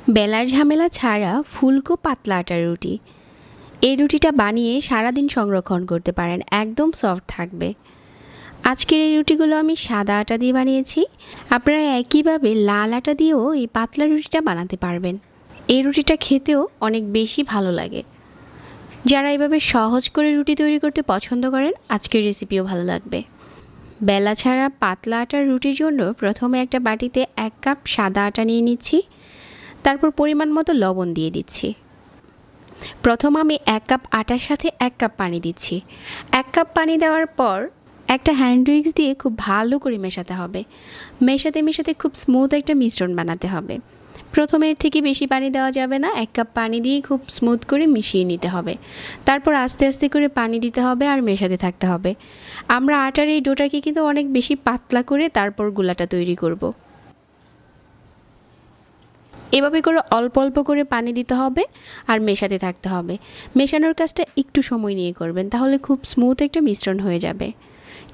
বেলার ঝামেলা ছাড়া ফুলকো পাতলা আটার রুটি। এই রুটিটা বানিয়ে সারাদিন সংরক্ষণ করতে পারেন, একদম সফট থাকবে। আজকের এই রুটিগুলো আমি সাদা আটা দিয়ে বানিয়েছি। আপনারা একইভাবে লাল আটা দিয়েও এই পাতলা রুটিটা বানাতে পারবেন। এই রুটিটা খেতেও অনেক বেশি ভালো লাগে। যারা এভাবে সহজ করে রুটি তৈরি করতে পছন্দ করেন, আজকের রেসিপিও ভালো লাগবে। বেলা ছাড়া পাতলা আটার রুটির জন্য প্রথমে একটা বাটিতে 1 কাপ সাদা আটা নিয়ে নিচ্ছি। তারপর পরিমাণ মতো লবণ দিয়ে দিচ্ছি। প্রথম আমি 1 কাপ আটার সাথে 1 কাপ পানি দিচ্ছি। 1 কাপ পানি দেওয়ার পর একটা হ্যান্ড উইক্স দিয়ে খুব ভালো করে মেশাতে হবে। মেশাতে খুব স্মুথ একটা মিশ্রণ বানাতে হবে। প্রথমের থেকে বেশি পানি দেওয়া যাবে না, 1 কাপ পানি দিয়ে খুব স্মুথ করে মিশিয়ে নিতে হবে। তারপর আস্তে আস্তে করে পানি দিতে হবে আর মেশাতে থাকতে হবে। আমরা আটার এই ডোটাকে কিন্তু অনেক বেশি পাতলা করে তারপর গোলাটা তৈরি করব। এভাবে করে অল্প অল্প করে পানি দিতে হবে আর মেশাতে থাকতে হবে। মেশানোর কাজটা একটু সময় নিয়ে করবেন, তাহলে খুব স্মুথ একটা মিশ্রণ হয়ে যাবে।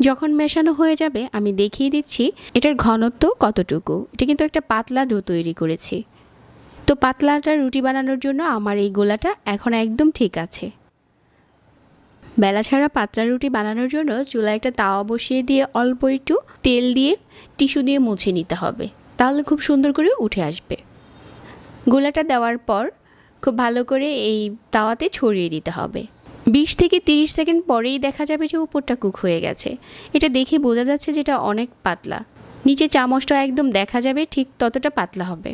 যখন মেশানো হয়ে যাবে আমি দেখিয়ে দিচ্ছি এটার ঘনত্ব কতটুকু। এটা কিন্তু একটা পাতলা ডো তৈরি করেছি। তো পাতলা আটার রুটি বানানোর জন্য আমার এই গোলাটা এখন একদম ঠিক আছে। বেলা ছাড়া পাতলা রুটি বানানোর জন্য চুলায় একটা তাওয়া বসিয়ে দিয়ে অল্প একটু তেল দিয়ে টিস্যু দিয়ে মুছে নিতে হবে, তাহলে খুব সুন্দর করে উঠে আসবে। গোলাটা দেওয়ার পর খুব ভালো করে এই তাওয়াতে ছড়িয়ে দিতে হবে। 20 থেকে 30 সেকেন্ড পরেই দেখা যাবে যে উপরটা কুক হয়ে গেছে। এটা দেখে বোঝা যাচ্ছে যে এটা অনেক পাতলা। নিচে চামচটা একদম দেখা যাবে ঠিক ততটা পাতলা হবে।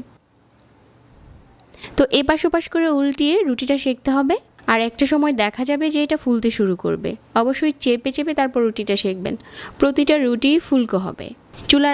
তো এপাশ ওপাশ করে উল্টিয়ে রুটিটা সেঁকতে হবে। আর একটা সময় দেখা যাবে যে এটা ফুলতে শুরু করবে। অবশ্যই চেপে চেপে তারপর রুটিটা সেঁকবেন। প্রতিটা রুটি ফুলকো হবে। চুলার